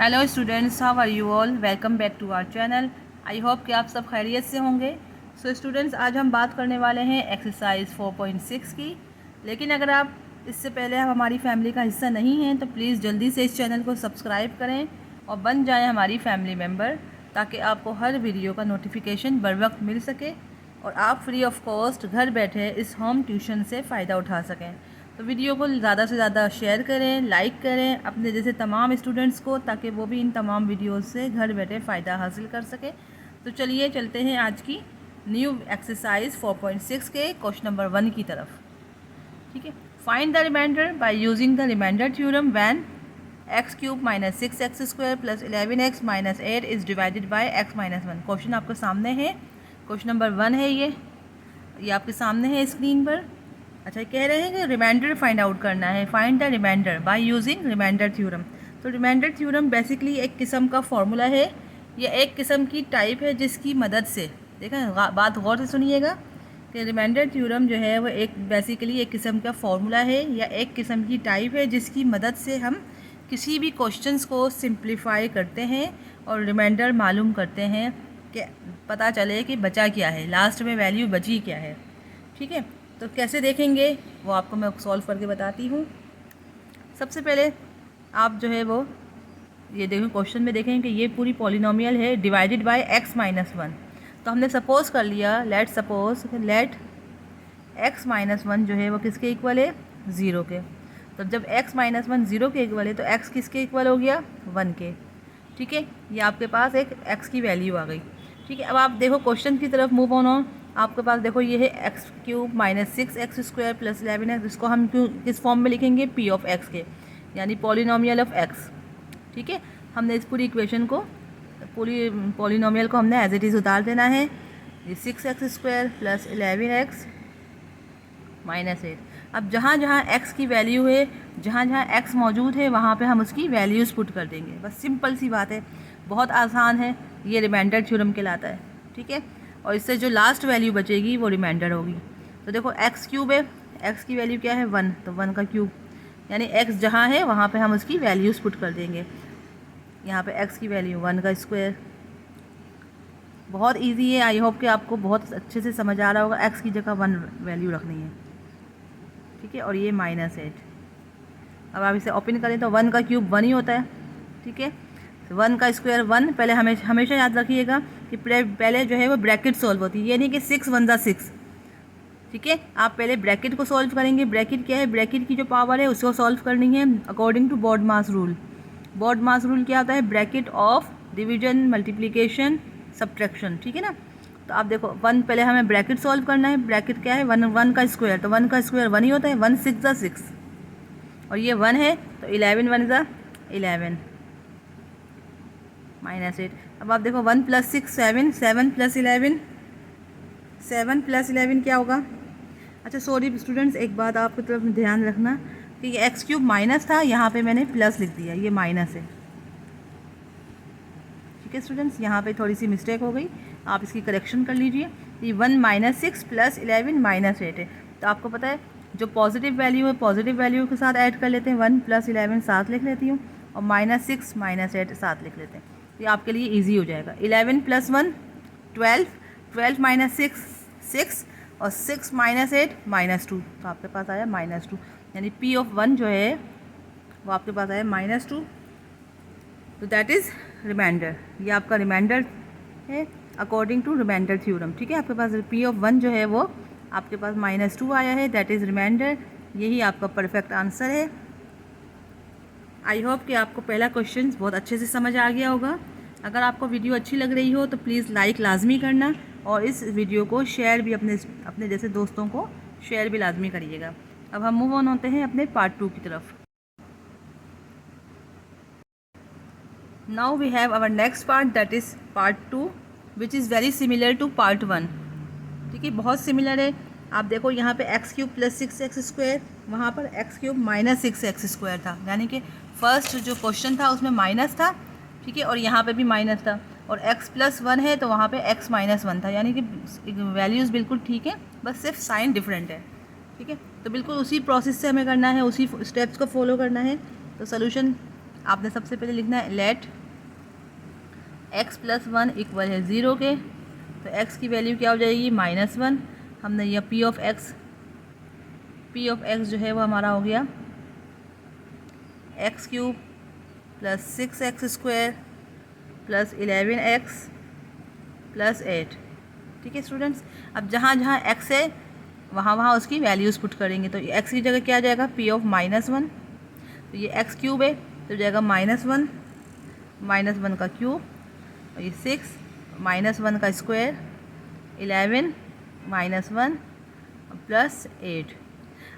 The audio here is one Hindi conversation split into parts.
Hello students, how are you all. Welcome back to our channel. I hope कि आप सब खैरियत से होंगे। सो स्टूडेंट्स, आज हम बात करने वाले हैं एक्सरसाइज 4.6 की। लेकिन अगर आप इससे पहले आप हमारी फैमिली का हिस्सा नहीं हैं तो प्लीज़ जल्दी से इस चैनल को सब्सक्राइब करें और बन जाएं हमारी फैमिली मेम्बर, ताकि आपको हर वीडियो का नोटिफिकेशन बर वक्त मिल सके और आप फ्री ऑफ कॉस्ट घर बैठे इस होम ट्यूशन से फ़ायदा उठा सकें। तो वीडियो को ज़्यादा से ज़्यादा शेयर करें, लाइक करें अपने जैसे तमाम स्टूडेंट्स को, ताकि वो भी इन तमाम वीडियोस से घर बैठे फ़ायदा हासिल कर सकें। तो चलिए चलते हैं आज की न्यू एक्सरसाइज 4.6 के क्वेश्चन नंबर 1 की तरफ। ठीक है, find the remainder by using the remainder theorem when x³ - 6x² + 11x - 8 is divided by x - 1। Question आपके सामने है, क्वेश्चन नंबर 1 है ये आपके सामने है स्क्रीन पर। अच्छा, कह रहे हैं कि रिमाइंडर फाइंड आउट करना है। Find the remainder by using remainder theorem. तो रिमाइंडर थ्योरम बेसिकली एक किस्म का फॉर्मूला है या एक किस्म की टाइप है जिसकी मदद से, देखें बात गौर से सुनिएगा कि रिमाइंडर थ्योरम जो है वो एक बेसिकली एक किस्म का फॉर्मूला है या एक किस्म की टाइप है जिसकी मदद से हम किसी भी क्वेश्चंस को सिंप्लीफाई करते हैं और रिमाइंडर मालूम करते हैं कि पता चले कि बचा क्या है, लास्ट में वैल्यू बची क्या है। ठीक है, तो कैसे देखेंगे वो आपको मैं सॉल्व करके बताती हूँ। सबसे पहले आप जो है वो ये देखो क्वेश्चन में देखें कि ये पूरी पॉलिनोमियल है डिवाइडेड बाय x - 1। तो हमने सपोज़ कर लिया, लेट x - 1 जो है वो किसके इक्वल है, 0 के। तो जब x - 1 0 के इक्वल है तो x किसके इक्वल हो गया, 1 के। ठीक है, ये आपके पास एक x की वैल्यू आ गई। ठीक है, अब आप देखो क्वेश्चन की तरफ मूव ऑन। आपके पास देखो ये है x³ - 6x² + 11x। इसको हम किस फॉर्म में लिखेंगे, p ऑफ x के, यानी पॉलिनोमियल ऑफ x। ठीक है, हमने इस पूरी इक्वेशन को, पूरी पॉलिनोमियल को हमने एज इट इज़ उतार देना है। ये 6x² + 11x - 8। अब जहाँ जहाँ x की वैल्यू है, जहाँ जहाँ x मौजूद है वहाँ पे हम उसकी वैल्यूज़ पुट कर देंगे। बस सिंपल सी बात है, बहुत आसान है, ये रिमाइंडर थ्योरम कहलाता है। ठीक है, और इससे जो लास्ट वैल्यू बचेगी वो रिमाइंडर होगी। तो देखो x³ है, x की वैल्यू क्या है, 1, तो 1 का क्यूब, यानी x जहाँ है वहाँ पे हम उसकी वैल्यूज़ पुट कर देंगे। यहाँ पे x की वैल्यू 1 का स्क्वायर। बहुत इजी है, आई होप कि आपको बहुत अच्छे से समझ आ रहा होगा। x की जगह 1 वैल्यू रखनी है। ठीक है, और ये -8। अब आप इसे ओपन करें तो 1 का क्यूब 1 ही होता है। ठीक है, 1 का स्क्वायर 1। पहले हमेशा याद रखिएगा कि पहले जो है वो ब्रैकेट सॉल्व होती है, ये नहीं कि 6 1 = 6। ठीक है, आप पहले ब्रैकेट को सॉल्व करेंगे। ब्रैकेट क्या है, ब्रैकेट की जो पावर है उसको सॉल्व करनी है according to BODMAS rule. BODMAS rule क्या होता है, bracket of division, multiplication, subtraction. ठीक है ना, तो आप देखो 1 पहले हमें ब्रैकेट सॉल्व करना है। ब्रैकेट क्या है, 1 का स्क्वायर, तो 1 का स्क्वायर 1 ही होता है। 1 6 = 6 और ये 1 है, तो 11 1 = 11 -8। अब आप देखो 1 + 6 7, 7 + 11, 7 + 11 क्या होगा। अच्छा सॉरी स्टूडेंट्स, एक बात आपकी तरफ ध्यान रखना कि ये x³ माइनस था, यहाँ पे मैंने प्लस लिख दिया, ये माइनस है। ठीक है स्टूडेंट्स, यहाँ पे थोड़ी सी मिस्टेक हो गई, आप इसकी करेक्शन कर लीजिए। ये 1 - 6 + 11 - 8 है। तो आपको पता है जो पॉजिटिव वैल्यू है पॉजिटिव वैल्यू के साथ ऐड कर लेते हैं। 1 + 11 साथ लिख लेती हूँ और -6 - 8 साथ लिख लेते हैं। तो ये आपके लिए ईजी हो जाएगा। 11 + 1 12, 12 - 6 6 और 6 - 8 -2। तो आपके पास आया -2, यानी p ऑफ 1 जो है वो आपके पास आया -2। तो दैट इज़ रिमाइंडर। ये आपका रिमाइंडर है अकॉर्डिंग टू रिमाइंडर थ्योरम। ठीक है, आपके पास p ऑफ 1 जो है वो आपके पास -2 आया है, दैट इज़ रिमाइंडर। यही आपका परफेक्ट आंसर है। आई होप कि आपको पहला क्वेश्चन बहुत अच्छे से समझ आ गया होगा। अगर आपको वीडियो अच्छी लग रही हो तो प्लीज़ लाइक लाजमी करना और इस वीडियो को शेयर भी अपने जैसे दोस्तों को शेयर भी लाजमी करिएगा। अब हम मूव ऑन होते हैं अपने पार्ट 2 की तरफ। Now we have our next part, that is part 2 which is very similar to part 1। ठीक है, बहुत सिमिलर है। आप देखो यहाँ पे x³ + 6x², वहाँ पर x³ - 6x² था, यानी कि फर्स्ट जो क्वेश्चन था उसमें माइनस था। ठीक है, और यहाँ पे भी माइनस था, और x + 1 है तो वहाँ पे x - 1 था, यानी कि वैल्यूज़ बिल्कुल ठीक है, बस सिर्फ साइन डिफरेंट है। ठीक है, तो बिल्कुल उसी प्रोसेस से हमें करना है, उसी स्टेप्स को फॉलो करना है। तो सोल्यूशन आपने सबसे पहले लिखना है लेट x+1 इक्वल है 0 के, तो x की वैल्यू क्या हो जाएगी -1। हमने यह p ऑफ x जो है वो हमारा हो गया x³ + 6x² + 11x + 8। ठीक है स्टूडेंट्स, अब जहाँ जहाँ x है वहाँ वहाँ उसकी वैल्यूज़ पुट करेंगे। तो x की जगह क्या आ जाएगा p ऑफ -1, तो ये x³ है तो जाएगा -1 का क्यूब, और ये 6 -1 का स्क्वायर 11 -1 + 8।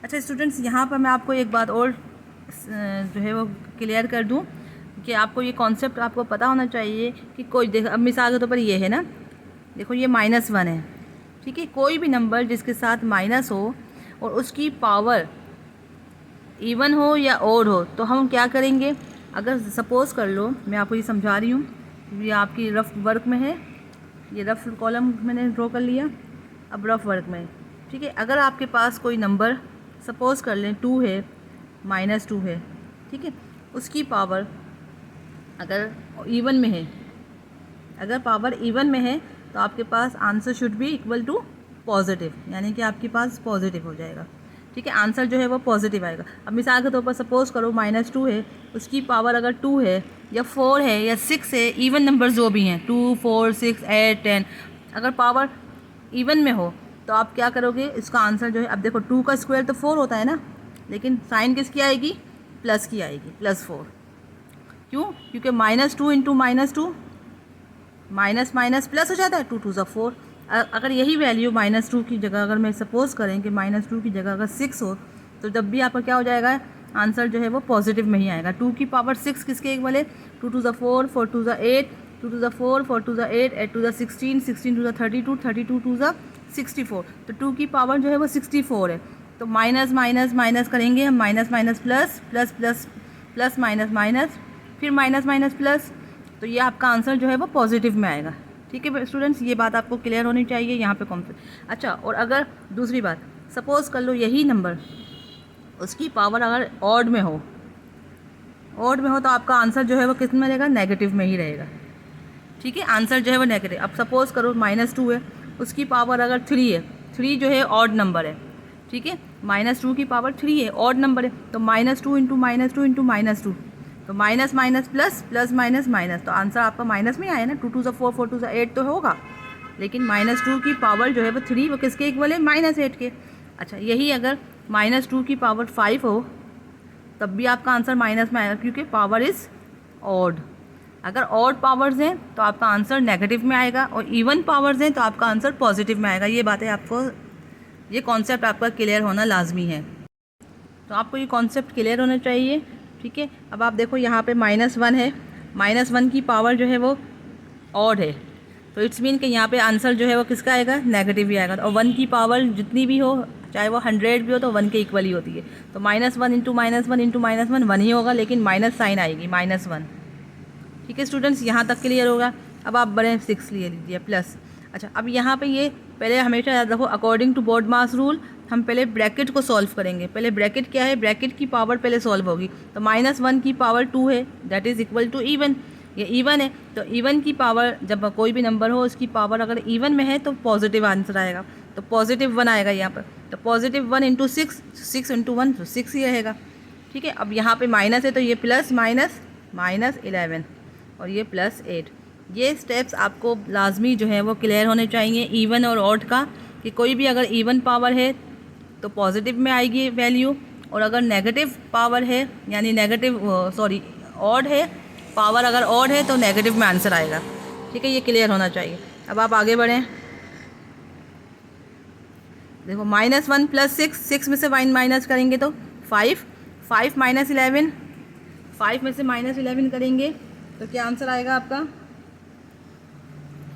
अच्छा स्टूडेंट्स, यहाँ पर मैं आपको एक बात और जो है वो क्लियर कर दूँ कि आपको ये कॉन्सेप्ट आपको पता होना चाहिए कि कोई देखो, अब मिसाल के तौर पर ये है ना, देखो ये -1 है, ठीक है। कोई भी नंबर जिसके साथ माइनस हो और उसकी पावर इवन हो या ओड हो, तो हम क्या करेंगे, अगर सपोज़ कर लो, मैं आपको ये समझा रही हूँ, ये आपकी रफ वर्क में है, ये रफ कॉलम मैंने ड्रॉ कर लिया, अब रफ वर्क में, ठीक है। अगर आपके पास कोई नंबर सपोज़ कर लें 2 है, -2 है, ठीक है, उसकी पावर अगर इवन में है, अगर पावर इवन में है तो आपके पास answer should be equal to positive, यानी कि आपके पास पॉजिटिव हो जाएगा, ठीक है। आंसर जो है वो पॉजिटिव आएगा। अब मिसाल के तौर पर सपोज़ करो -2 है, उसकी पावर अगर 2 है या 4 है या 6 है, इवन नंबर जो भी हैं 2, 4, 6, 8, 10, अगर पावर इवन में हो तो आप क्या करोगे, इसका आंसर जो है, अब देखो 2 का स्क्वायर तो 4 होता है ना, लेकिन साइन किसकी आएगी, प्लस की आएगी, +4। क्यों? क्योंकि -2 × -2 माइनस माइनस प्लस हो जाता है, 2 2 ज़ा 4। अगर यही वैल्यू -2 की जगह अगर मैं सपोज़ करें कि -2 की जगह अगर 6 हो, तो जब भी आपका क्या हो जाएगा, आंसर जो है वो पॉजिटिव में ही आएगा। 2 की पावर 6 किसके इक्वल है, 2 2 ज़ा 4, 4 2 ज़ा 8, 2 2 ज़ा 4, 4 2 ज़ा 8, 8 2 ज़ा 16, 16 2 ज़ा 32, 32 2 ज़ा 64, तो 2 की पावर जो है वो 64 है। तो माइनस माइनस माइनस करेंगे हम, minus minus plus, plus plus plus minus minus, फिर माइनस माइनस प्लस, तो ये आपका आंसर जो है वो पॉजिटिव में आएगा। ठीक है स्टूडेंट्स, ये बात आपको क्लियर होनी चाहिए यहाँ पे कौन से। अच्छा, और अगर दूसरी बात, सपोज़ कर लो यही नंबर उसकी पावर अगर ऑड में हो, तो आपका आंसर जो है वो किस में रहेगा, नेगेटिव में ही रहेगा। ठीक है, आंसर जो है वो नेगेटिव। अब सपोज़ करो -2 है, उसकी पावर अगर 3 है, 3 जो है ऑड नंबर है, ठीक है, -2 की पावर 3 है, ऑड नंबर है, तो -2 × -2 × -2, तो minus minus plus, plus minus minus, तो आंसर आपका माइनस में आया ना। 2 2 ज़ा 4, 4 2 ज़ा 8 तो होगा, लेकिन -2 की पावर जो है वो 3, वो किसके इक्वल है, -8 के। अच्छा, यही अगर -2 की पावर 5 हो, तब भी आपका आंसर माइनस में आएगा, क्योंकि पावर इज़ ऑड। अगर ऑड पावर्स हैं तो आपका आंसर नेगेटिव में आएगा, और इवन पावर्स हैं तो आपका आंसर पॉजिटिव में आएगा। ये बातें आपको, ये कॉन्सेप्ट आपका क्लियर होना लाजमी है, तो आपको ये कॉन्सेप्ट क्लियर होना चाहिए। ठीक है, अब आप देखो यहाँ पे -1 है, -1 की पावर जो है वो ऑड है, तो इट्स मीन कि यहाँ पे आंसर जो है वो किसका आएगा, नेगेटिव ही आएगा। और 1 की पावर जितनी भी हो, चाहे वो 100 भी हो, तो 1 के इक्वल ही होती है। तो -1 × -1 × -1 1 ही होगा, लेकिन माइनस साइन आएगी, -1। ठीक है स्टूडेंट्स, यहाँ तक क्लियर होगा। अब आप बड़े 6 ले लीजिए प्लस। अच्छा, अब यहाँ पे ये पहले हमेशा याद रखो, अकॉर्डिंग टू BODMAS रूल हम पहले ब्रैकेट को सॉल्व करेंगे। पहले ब्रैकेट क्या है, ब्रैकेट की पावर पहले सॉल्व होगी। तो -1 की पावर 2 है, that is equal to even, ये इवन है, तो इवन की पावर, जब कोई भी नंबर हो उसकी पावर अगर इवन में है तो पॉजिटिव आंसर आएगा, तो +1 आएगा यहाँ पर। तो +1 × 6, 6 × 1, तो 6 ही रहेगा। ठीक है, अब यहाँ पे माइनस है, तो ये प्लस माइनस -11 और ये +8। ये स्टेप्स आपको लाजमी जो है वो क्लियर होने चाहिए इवन और ऑड का, कि कोई भी अगर इवन पावर है तो पॉजिटिव में आएगी वैल्यू, और अगर नेगेटिव पावर है, यानी ऑड है, पावर अगर ऑड है तो नेगेटिव में आंसर आएगा। ठीक है, ये क्लियर होना चाहिए। अब आप आगे बढ़ें, देखो -1 + 6, 6 में से 1 माइनस करेंगे तो 5, 5 - 11, 5 में से -11 करेंगे तो क्या आंसर आएगा आपका।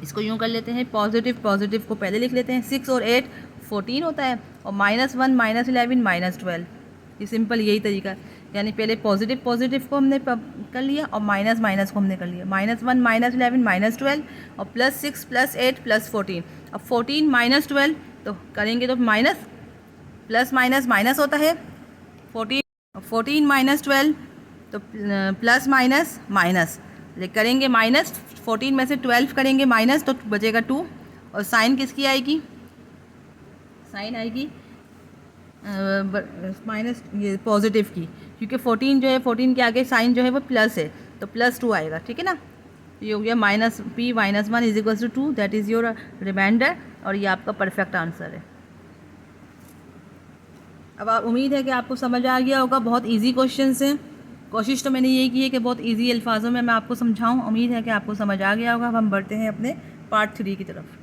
इसको यूँ कर लेते हैं, पॉजिटिव को पहले लिख लेते हैं। 6 और 8 14 होता है, और -1 -11 -12, ये सिंपल यही तरीका है। यानी पहले पॉजिटिव को हमने कर लिया, और माइनस को हमने कर लिया। -1 -11 -12, और +6 +8 +14। अब 14 - 12 तो करेंगे तो माइनस प्लस माइनस माइनस होता है, 14 -12 तो प्लस माइनस माइनस करेंगे, माइनस 14 में से 12 करेंगे माइनस, तो बचेगा 2। और साइन किसकी आएगी, साइन आएगी माइनस ये पॉजिटिव की, क्योंकि 14 जो है 14 के आगे साइन जो है वो प्लस है, तो +2 आएगा। ठीक है ना, ये हो गया minus p minus 1 is equal to 2, that is your remainder, और ये आपका परफेक्ट आंसर है। अब आप उम्मीद है कि आपको समझ आ गया होगा, बहुत इजी क्वेश्चन हैं। कोशिश तो मैंने यही की है कि बहुत इजी अल्फाजों में मैं आपको समझाऊं। उम्मीद है कि आपको समझ आ गया होगा। अब हम बढ़ते हैं अपने पार्ट 3 की तरफ।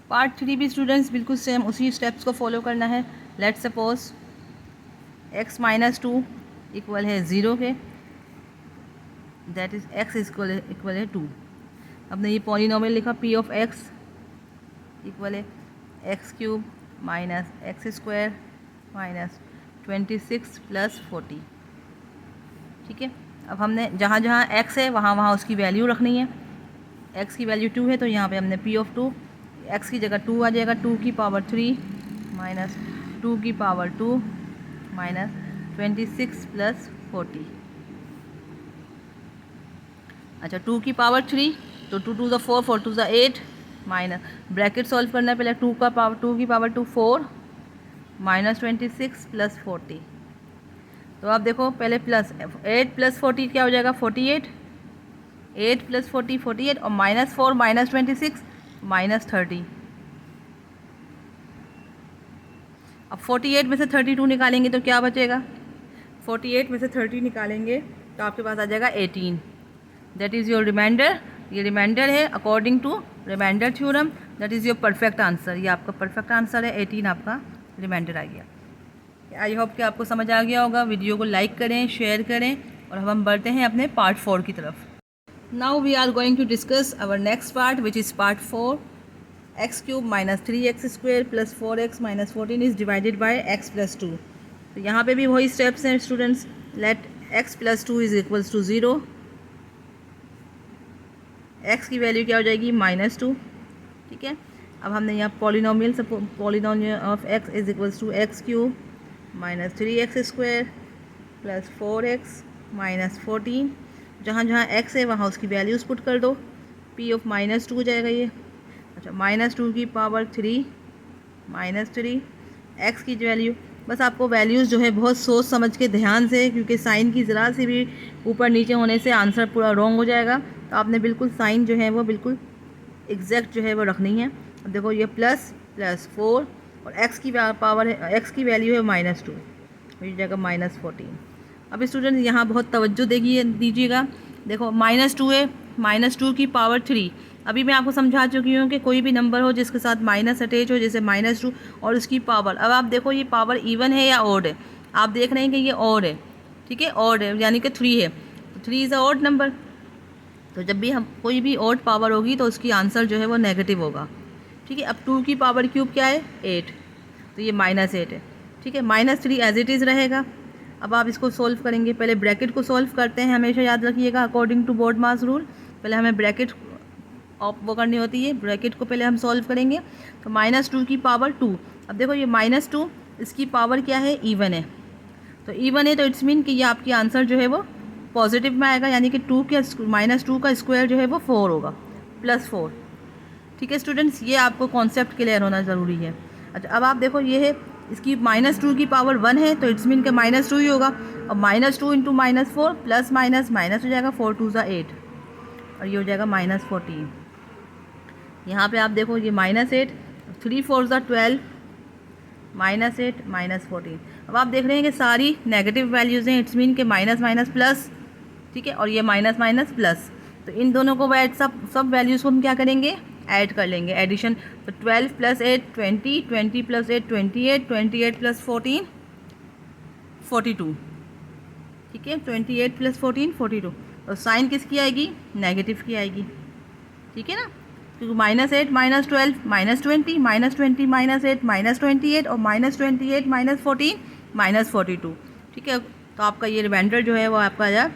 पार्ट 3 भी स्टूडेंट्स बिल्कुल सेम उसी स्टेप्स को फॉलो करना है। Let's suppose x minus 2 equal है 0 के, दैट इज़ x इक्वल है 2। हमने ये पॉलिनोमियल लिखा p ऑफ x इक्वल है x³ minus x² minus 26 plus 40। ठीक है, अब हमने जहाँ जहाँ x है वहाँ वहाँ उसकी वैल्यू रखनी है। x की वैल्यू 2 है, तो यहाँ पे हमने p ऑफ 2, x की जगह 2 आ जाएगा, 2 की पावर 3 माइनस 2 की पावर 2 माइनस 26 प्लस 40। अच्छा, 2 की पावर 3, तो 2 2 4, 4 2 8 माइनस ब्रैकेट सॉल्व करना है पहले। 2 की पावर 2 4 माइनस 26 प्लस 40। तो आप देखो पहले प्लस 8 प्लस 40 क्या हो जाएगा 48, 8 प्लस 40 48, और माइनस 4 माइनस 26 माइनस 30। अब 48 में से 32 निकालेंगे तो क्या बचेगा, 48 में से 30 निकालेंगे तो आपके पास आ जाएगा 18, दैट इज़ योर रिमाइंडर। ये रिमाइंडर है according to remainder theorem, that is your perfect answer. ये आपका परफेक्ट आंसर है, 18 आपका रिमाइंडर आ गया। आई होप कि आपको समझ आ गया होगा। वीडियो को लाइक करें, शेयर करें, और हम बढ़ते हैं अपने पार्ट 4 की तरफ। Now we are going to discuss our next part which is part 4। x³ minus 3x² plus 4x minus 14 is divided by x plus 2। तो यहाँ पे भी वही स्टेप्स हैं students. Let x plus 2 is equals to 0, x की वैल्यू क्या हो जाएगी -2। ठीक है, अब हमने यहाँ polynomial of x is equals to x³ minus 3x² plus 4x minus 14। जहाँ जहाँ x है वहाँ उसकी वैल्यूज़ पुट कर दो, p ऑफ -2 हो जाएगा ये। अच्छा, -2 की पावर 3 -3, x की वैल्यू, बस आपको वैल्यूज़ जो है बहुत सोच समझ के ध्यान से, क्योंकि साइन की ज़रा से भी ऊपर नीचे होने से आंसर पूरा रॉन्ग हो जाएगा, तो आपने बिल्कुल साइन जो है वो बिल्कुल एग्जैक्ट जो है वो रखनी है। अब देखो ये प्लस 4 और x की पावर है, x की वैल्यू है -2, हो जाएगा -14। अब स्टूडेंट यहाँ बहुत तवज्जो दीजिएगा। देखो -2 है, -2 की पावर 3। अभी मैं आपको समझा चुकी हूँ कि कोई भी नंबर हो जिसके साथ माइनस अटैच हो, जैसे -2 और उसकी पावर। अब आप देखो ये पावर इवन है या ऑड है, आप देख रहे हैं कि ये ऑड है। ठीक है, ऑड है यानी कि 3 है, तो 3 इज़ अ ऑड नंबर। तो जब भी हम कोई भी ऑड पावर होगी तो उसकी आंसर जो है वो नेगेटिव होगा। ठीक है, अब 2 की पावर क्यूब क्या है 8, तो ये -8 है। ठीक है, -3 एज इट इज़ रहेगा। अब आप इसको सोल्व करेंगे, पहले ब्रैकेट को सोल्व करते हैं, हमेशा याद रखिएगा according to BODMAS rule. पहले हमें ब्रैकेट वो करनी होती है, ब्रैकेट को पहले हम सॉल्व करेंगे। तो -2 की पावर 2, अब देखो ये -2 इसकी पावर क्या है इवन है, तो इवन है तो इट्स मीन कि ये आपकी आंसर जो है वो पॉजिटिव में आएगा, यानी कि -2 का स्क्वायर जो है वो 4 होगा, +4। ठीक है स्टूडेंट्स, ये आपको कॉन्सेप्ट क्लियर होना ज़रूरी है। अच्छा, अब आप देखो ये है इसकी -2 की पावर 1 है, तो इट्स मीन के -2 ही होगा, और -2 इंटू -4 प्लस माइनस माइनस हो जाएगा, 4 2 8, और ये हो जाएगा -14। यहाँ पे आप देखो ये -8, 3 4 12, -8 -14। अब आप देख रहे हैं कि सारी नेगेटिव वैल्यूज़ हैं, इट्स मीन के माइनस माइनस प्लस। ठीक है, और ये माइनस माइनस प्लस, तो इन दोनों को ऐड सब वैल्यूज़ को हम क्या करेंगे ऐड कर लेंगे, एडिशन। तो 12 + 8 20, 20 + 8 28, 28 + 14 42। ठीक है, 28 + 14 42, और साइन किसकी आएगी नेगेटिव की आएगी। ठीक है ना, क्योंकि -8 -12 -20 -20 -8 -28, और -28 -14 -42। ठीक है, तो आपका ये रिमाइंडर जो है वो आपका आ जाए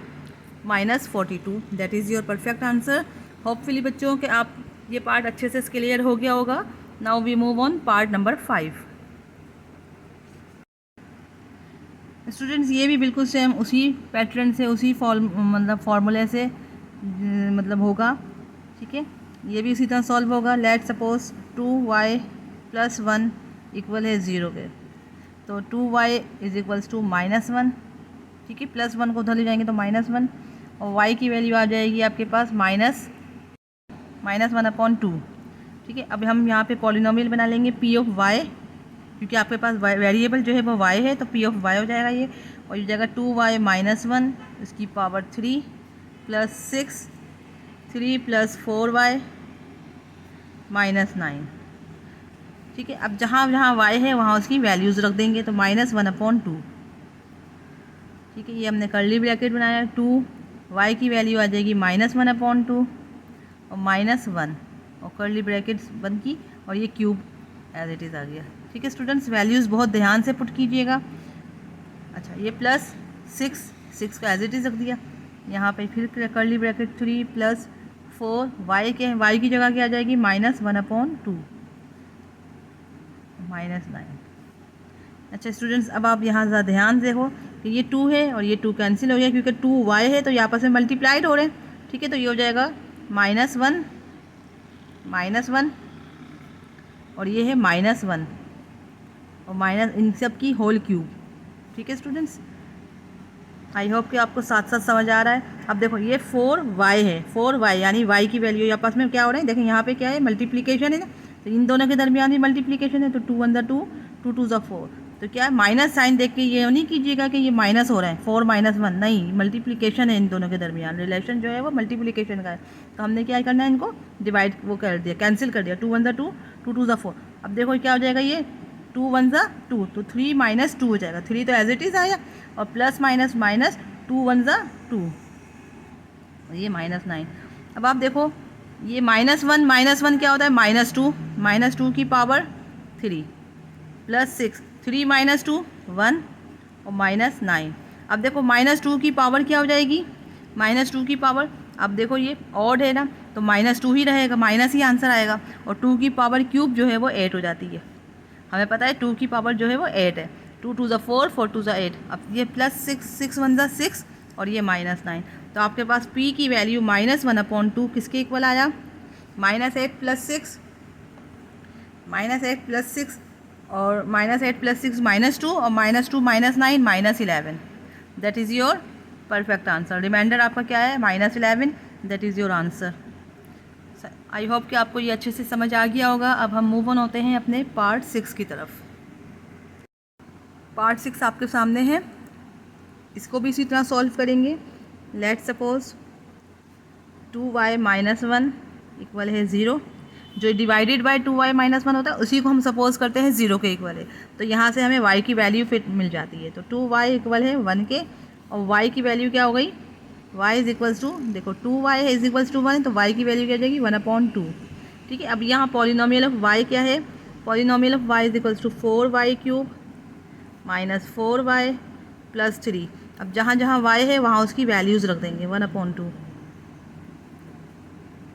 -42, that is your perfect answer. Hopefully बच्चों के आप ये पार्ट अच्छे से क्लियर हो गया होगा। Now we move on part number 5। Students ये भी बिल्कुल सेम उसी पैटर्न से, उसी फार्मूले से मतलब होगा, ठीक है। ये भी इसी तरह सॉल्व होगा। लेट सपोज 2y + 1 इक्वल है 0 के, तो 2y इज इक्वल्स टू -1, ठीक है। +1 को उधर ले जाएंगे तो -1, और y की वैल्यू आ जाएगी आपके पास -1/2, ठीक है। अब हम यहाँ पे पॉलिनोमियल बना लेंगे p ऑफ y, क्योंकि आपके पास वेरिएबल जो है वो y है, तो p ऑफ y हो जाएगा ये, और ये जाएगा 2y - 1 इसकी पावर 3 + 6 3 + 4y -9, ठीक है। अब जहाँ जहाँ y है वहाँ उसकी वैल्यूज़ रख देंगे, तो -1/2, ठीक है। ये हमने कर्ली ब्रैकेट बनाया, 2y की वैल्यू आ जाएगी -1/2 और -1 और कर्ली ब्रैकेट्स बंद की, और ये क्यूब एज इट इज़ आ गया, ठीक है। स्टूडेंट्स वाल्यूज़ बहुत ध्यान से पुट कीजिएगा। अच्छा, ये +6 का एज इट इज़ रख दिया, यहाँ पे फिर कर्ली ब्रैकेट 3 + 4 y की जगह क्या आ जाएगी -1/2 -9। अच्छा स्टूडेंट्स, अब आप यहाँ ज़रा ध्यान से देखो कि ये 2 है और ये 2 कैंसिल हो गया, क्योंकि 2y है तो ये आपस में मल्टीप्लाइड हो रहे हैं, ठीक है। तो ये हो जाएगा -1 और ये है -1 और माइनस इन सब की होल क्यूब, ठीक है स्टूडेंट्स। आई होप कि आपको साथ साथ समझ आ रहा है। अब देखो ये 4y है, 4y यानी y की वैल्यू आपस में क्या हो रहा है, देखें यहाँ पे क्या है, मल्टीप्लिकेशन है ना, तो इन दोनों के दरमियान भी मल्टीप्लिकेशन है, तो 2 × 2 2 × 2 4, तो क्या है माइनस साइन देख के ये नहीं कीजिएगा कि ये माइनस हो रहा है 4 - 1, नहीं, मल्टीप्लिकेशन है इन दोनों के दरमियान, रिलेशन जो है वो मल्टीप्लिकेशन का है। तो हमने क्या करना है, इनको डिवाइड वो कर दिया, कैंसिल कर दिया, 2 × 2 2 × 4। अब देखो क्या हो जाएगा, ये 2 × 1 = 2, तो 3 - 2 हो जाएगा, 3 तो एज इट इज़ आया, और प्लस माइनस माइनस 2 × 1 = 2, ये -9। अब आप देखो ये -1 क्या होता है, -2 की पावर 3 + 6 3 - 2 1 और -9। अब देखो -2 की पावर क्या हो जाएगी, -2 की पावर, अब देखो ये ऑड है ना, तो -2 ही रहेगा, माइनस ही आंसर आएगा, और 2 की पावर क्यूब जो है वो 8 हो जाती है। हमें पता है 2 की पावर जो है वो 8 है, 2 × 2 = 4 4 × 2 = 8। अब ये +6 6 × 1 = 6 और ये -9, तो आपके पास p की वैल्यू -1/2 किसके इक्वल आया, -8 + 6 और -8 + 6 -2 और -2 -9 -11, that is your perfect answer. Remainder आपका क्या है, -11, that is your answer. I hope कि आपको ये अच्छे से समझ आ गया होगा। अब हम मूव ऑन होते हैं अपने पार्ट 6 की तरफ। पार्ट 6 आपके सामने है, इसको भी इसी तरह सॉल्व करेंगे। लेट सपोज 2y - 1 इक्वल है 0, जो डिवाइडेड बाय 2y - 1 होता है उसी को हम सपोज करते हैं 0 के इक्वल है, तो यहाँ से हमें y की वैल्यू फिर मिल जाती है, तो 2y इक्वल है 1 के, और y की वैल्यू क्या हो गई, y इज इक्वल्स टू, देखो 2y इज इक्वल्स टू 1, तो y की वैल्यू क्या हो जाएगी 1/2, ठीक है। अब यहाँ पॉलिनोमियल ऑफ y क्या है, polynomial of y is equals to 4y³ - 4y + 3। अब जहाँ जहाँ y है वहाँ उसकी वैल्यूज़ रख देंगे 1/2,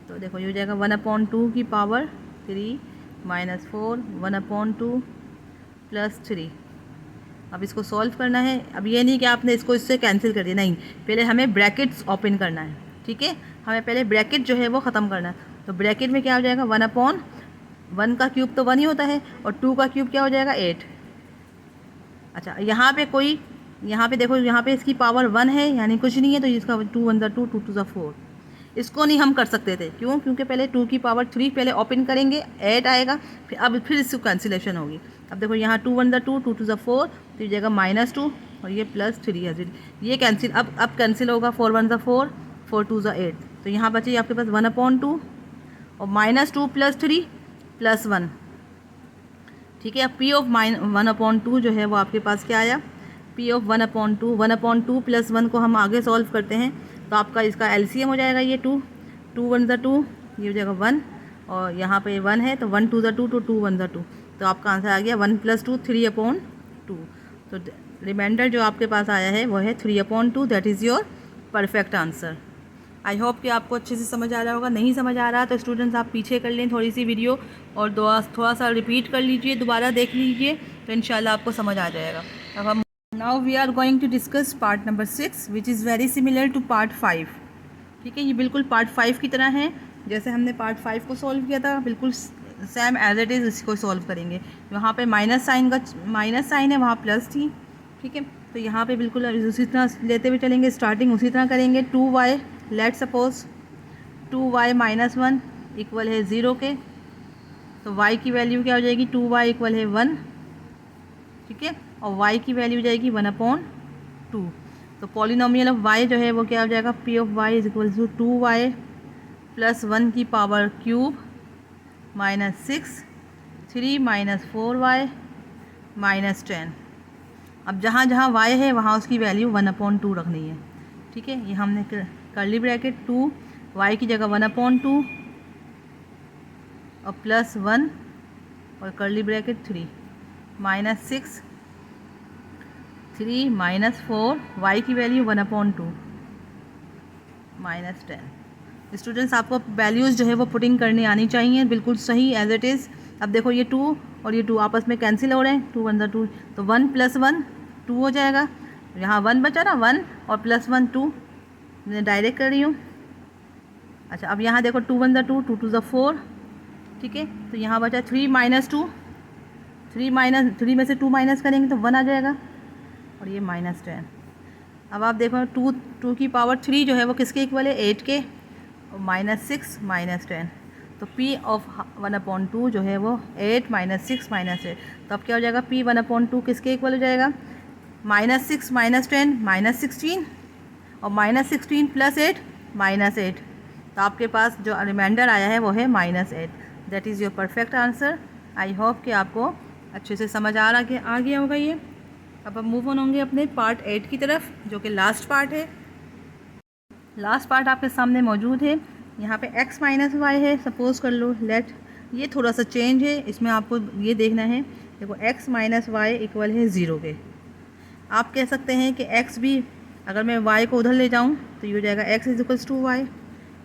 तो देखो ये हो जाएगा 1/2 की पावर 3 - 4 1/2 + 3। अब इसको सॉल्व करना है। अब ये नहीं कि आपने इसको इससे कैंसिल कर दिया, नहीं, पहले हमें ब्रैकेट्स ओपन करना है, ठीक है। हमें पहले ब्रैकेट जो है वो ख़त्म करना है, तो ब्रैकेट में क्या हो जाएगा 1/1 का क्यूब तो 1 ही होता है, और 2 का क्यूब क्या हो जाएगा 8। अच्छा यहाँ पे देखो, यहाँ पे इसकी पावर 1 है यानी कुछ नहीं है, तो इसका 2 × 1 = 2 2 × 2 = 4। इसको नहीं हम कर सकते थे, क्यों, क्योंकि पहले 2 की पावर 3 पहले ओपन करेंगे, 8 आएगा, फिर इसकी कैंसिलेशन होगी। अब देखो यहाँ 2 × 1 = 2 2 × 2 = 4, तो ये जाएगा -2 और ये +3 है, ये कैंसिल, अब कैंसिल होगा, 4 × 1 = 4 4 × 2 = 8, तो यहाँ बचे आपके पास 1/2 और -2 + 3 + 1, ठीक है। अब p ऑफ 1/2 जो है वो आपके पास क्या आया, p ऑफ 1/2 1/2 + 1 को हम आगे सॉल्व करते हैं, तो आपका इसका LCM हो जाएगा, ये 2 2 × 1 = 2, ये हो जाएगा 1, और यहाँ पे 1 है, तो 1 × 2 = 2 तो 2 × 1 = 2, तो आपका आंसर आ गया 1 + 2 3/2। तो रिमाइंडर जो आपके पास आया है वो है 3/2, that is your perfect answer. I hope कि आपको अच्छे से समझ आ रहा होगा। नहीं समझ आ रहा तो स्टूडेंट्स आप पीछे कर लें थोड़ी सी वीडियो, और थोड़ा सा रिपीट कर लीजिए, दोबारा देख लीजिए, तो इंशाल्लाह आपको समझ आ जाएगा। अब हम now we are going to discuss part number 6 which is very similar to part 5। ठीक है, ये बिल्कुल पार्ट 5 की तरह है। जैसे हमने पार्ट 5 को सॉल्व किया था बिल्कुल सेम एज इट इज़ इसको सॉल्व करेंगे। वहाँ पे माइनस साइन है, वहाँ प्लस थी। ठीक है, तो यहाँ पे बिल्कुल उसी तरह लेते हुए चलेंगे, स्टार्टिंग उसी तरह करेंगे। 2y, let suppose 2y minus 1 equal है 0 के, तो y की वैल्यू क्या हो जाएगी, 2y इक्वल है 1। ठीक है, और y की वैल्यू हो जाएगी 1/2। तो पॉलिनोमियल ऑफ y जो है वो क्या हो जाएगा, p of y is equal to 2y plus 1 की power cube minus 6 3 minus 4y minus 10। अब जहाँ जहाँ y है वहाँ उसकी वैल्यू 1/2 रखनी है। ठीक है, ये हमने कर्ली ब्रैकेट 2 y की जगह 1/2 और प्लस 1 और curly bracket 3 minus 6 3 minus 4 y की वैल्यू 1/2 माइनस 10। स्टूडेंट्स आपको वैल्यूज़ जो है वो पुटिंग करनी आनी चाहिए बिल्कुल सही एज इट इज़। अब देखो ये 2 और ये 2 आपस में कैंसिल हो रहे हैं, 2 1 2, तो 1 प्लस 1 2 हो जाएगा। यहाँ 1 बचा ना, 1 और प्लस 1 2, मैं डायरेक्ट कर रही हूँ। अच्छा, अब यहाँ देखो 2 1 2 2 2 4। ठीक है, तो यहाँ बचा 3 माइनस 2, 3 में से 2 माइनस करेंगे तो 1 आ जाएगा और ये माइनस 10। अब आप देखो 2 की पावर 3 जो है वो किसके इक्वल है, 8 के, और माइनस 6 माइनस 10। तो p ऑफ 1/2 जो है वो 8 माइनस 6 माइनस 8। तो अब क्या हो जाएगा, p 1/2 किसके इक्वल हो जाएगा, माइनस 6 माइनस 10 माइनस 16 और माइनस 16 प्लस 8 माइनस 8। तो आपके पास जो रिमाइंडर आया है वो है minus 8। That is your perfect answer. I hope कि आपको अच्छे से समझ आ गया होगा ये। अब हम मूव ऑन होंगे अपने पार्ट 8 की तरफ, जो कि लास्ट पार्ट है। लास्ट पार्ट आपके सामने मौजूद है। यहाँ पे x माइनस वाई है, सपोज कर लो लेट, ये थोड़ा सा चेंज है, इसमें आपको ये देखना है। देखो x माइनस वाई इक्वल है 0 के। आप कह सकते हैं कि x भी, अगर मैं y को उधर ले जाऊँ तो ये हो जाएगा x is equals to y.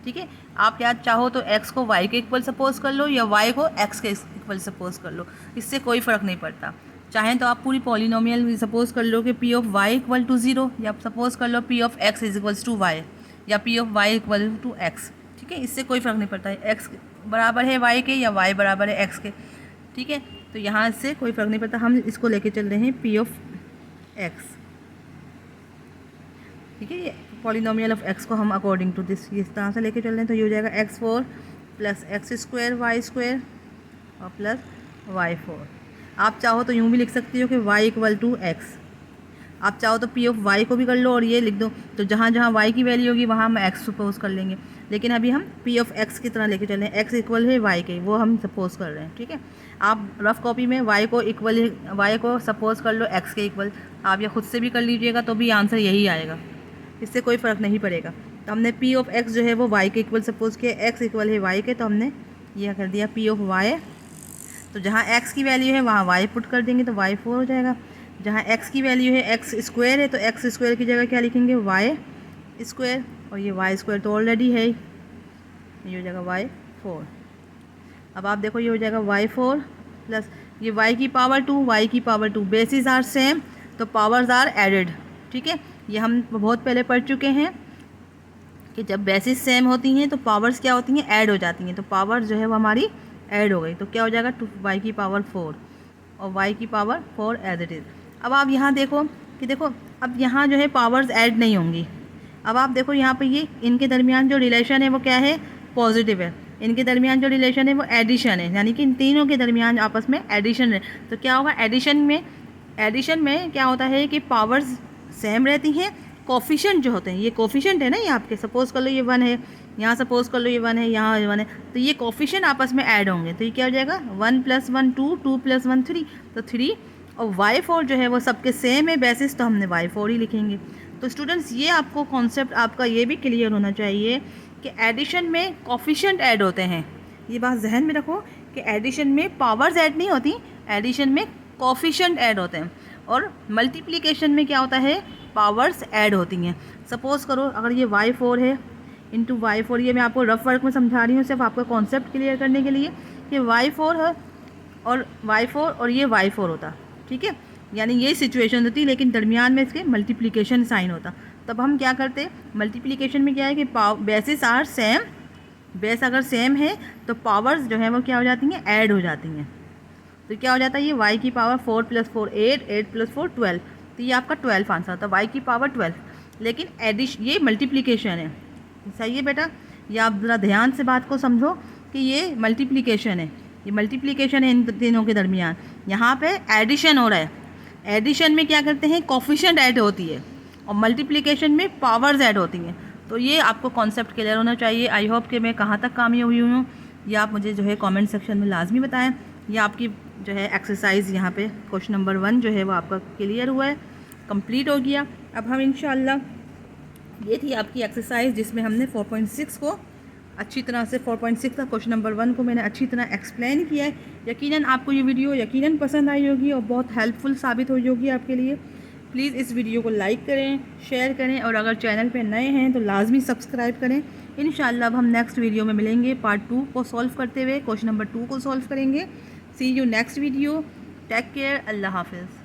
ठीक है, आप क्या चाहो तो x को y के इक्वल सपोज कर लो या y को x के इक्वल सपोज कर लो, इससे कोई फ़र्क नहीं पड़ता। चाहें तो आप पूरी पॉलिनोमियल सपोज कर लो कि p of y equal to 0, या सपोज कर लो p of x is equals to y, या p of y equal to x। ठीक है, इससे कोई फ़र्क नहीं पड़ता है x बराबर है y के या y बराबर है x के। ठीक है, तो यहाँ इससे कोई फ़र्क नहीं पड़ता। हम इसको लेके चल रहे हैं p ऑफ x। ठीक है, ये पॉलिनोमियल ऑफ x को हम अकॉर्डिंग टू दिस इस तरह से लेके चल रहे हैं। तो ये हो जाएगा x4 plus x square y square और प्लस y4। आप चाहो तो यूँ भी लिख सकती हो कि y इक्वल टू x। आप चाहो तो p ऑफ y को भी कर लो और ये लिख दो, तो जहाँ जहाँ y की वैल्यू होगी वहाँ हम x सपोज कर लेंगे। लेकिन अभी हम p ऑफ x की तरह लेके चल रहे हैं, x इक्वल है y के, वो हम सपोज कर रहे हैं। ठीक है, आप रफ कॉपी में y को सपोज कर लो x के इक्वल, आप या खुद से भी कर लीजिएगा तो भी आंसर यही आएगा, इससे कोई फ़र्क नहीं पड़ेगा। तो हमने p ऑफ x जो है वो y के इक्वल सपोज किया, x इक्वल है y के, तो हमने यह कर दिया p ऑफ y। तो जहाँ x की वैल्यू है वहाँ y पुट कर देंगे तो y4 हो जाएगा। जहाँ x की वैल्यू है x स्क्वायर है तो x स्क्वायर की जगह क्या लिखेंगे, y स्क्वायर, और ये y स्क्वायर तो ऑलरेडी है, ये हो जाएगा y4। अब आप देखो ये हो जाएगा y4 प्लस ये y की पावर 2 y की पावर 2, बेसिस आर सेम तो पावर्स आर एडेड। ठीक है, ये हम बहुत पहले पढ़ चुके हैं कि जब बेसिस सेम होती हैं तो पावर्स क्या होती हैं, ऐड हो जाती हैं। तो पावर जो है वो हमारी ऐड हो गई, तो क्या हो जाएगा, 2y की पावर 4 और y की पावर 4 एज इट इज़। अब आप यहाँ देखो कि देखो अब यहाँ जो है पावर्स ऐड नहीं होंगी। अब आप देखो यहाँ पे ये इनके दरमियान जो रिलेशन है वो क्या है, पॉजिटिव है। इनके दरमियान जो रिलेशन है वो एडिशन है, यानी कि इन तीनों के दरमियान आपस में एडिशन है। तो क्या होगा, एडिशन में क्या होता है कि पावर्स सेम रहती हैं, कोफिशिएंट जो होते हैं, ये कोफिशिएंट है ना, ये आपके सपोज कर लो ये 1 है, यहाँ सपोज कर लो ये 1 है, यहाँ 1 है, तो ये कोफिशिएंट आपस में ऐड होंगे। तो ये क्या हो जाएगा, 1 + 1 2, 2 + 1 3, तो 3, और y4 जो है वो सबके सेम है बेसिस, तो हमने y4 ही लिखेंगे। तो स्टूडेंट्स ये आपको कॉन्सेप्ट आपका ये भी क्लियर होना चाहिए कि एडिशन में कोफिशिएंट ऐड होते हैं। ये बात जहन में रखो कि एडिशन में पावर्स ऐड नहीं होती, एडिशन में कोफिशिएंट ऐड होते हैं, और मल्टीप्लिकेशन में क्या होता है, पावर्स ऐड होती हैं। सपोज़ करो अगर ये y4 है इंटू y4, ये मैं आपको रफ वर्क में समझा रही हूँ सिर्फ आपका कॉन्सेप्ट क्लियर करने के लिए कि y4 है और y4 और ये y4 होता। ठीक है, यानी ये सिचुएशन होती, लेकिन दरमियान में इसके मल्टीप्लिकेशन साइन होता। तब हम क्या करते, मल्टीप्लिकेशन में क्या है कि बेसिस आर सेम, बेस अगर सेम है तो पावर्स जो है वो क्या हो जाती हैं, ऐड हो जाती हैं। तो क्या हो जाता है, ये y की पावर 4 + 4 8, 8 + 4 12, तो ये आपका 12 आंसर था, y की पावर 12। लेकिन एडिशन, ये मल्टीप्लिकेशन है, सही है बेटा। ये आप ज़रा ध्यान से बात को समझो कि ये मल्टीप्लिकेशन है, ये मल्टीप्लिकेशन है इन तीनों के दरमियान। यहाँ पे एडिशन हो रहा है, एडिशन में क्या करते हैं, कोफिशिएंट ऐड होती है, और मल्टीप्लिकेशन में पावर्स ऐड होती हैं। तो ये आपको कॉन्सेप्ट क्लियर होना चाहिए। आई होप कि मैं कहाँ तक कामयाब हुई हूँ, ये आप मुझे जो है कमेंट सेक्शन में लाजमी बताएं। ये आपकी जो है एक्सरसाइज, यहाँ पे क्वेश्चन नंबर 1 जो है वो आपका क्लियर हुआ है, कंप्लीट हो गया। अब हम इंशाल्लाह, ये थी आपकी एक्सरसाइज जिसमें हमने 4.6 को अच्छी तरह से, 4.6 का क्वेश्चन नंबर 1 को मैंने अच्छी तरह एक्सप्लेन किया है। यकीनन आपको ये वीडियो यकीनन पसंद आई होगी और बहुत हेल्पफुल साबित हुई होगी आपके लिए। प्लीज़ इस वीडियो को लाइक करें, शेयर करें, और अगर चैनल पे नए हैं तो लाजमी सब्सक्राइब करें। इंशाल्लाह अब हम नेक्स्ट वीडियो में मिलेंगे, पार्ट 2 को सॉल्व करते हुए, क्वेश्चन नंबर 2 को सॉल्व करेंगे। See you next video, take care, अल्लाह हाफिज़।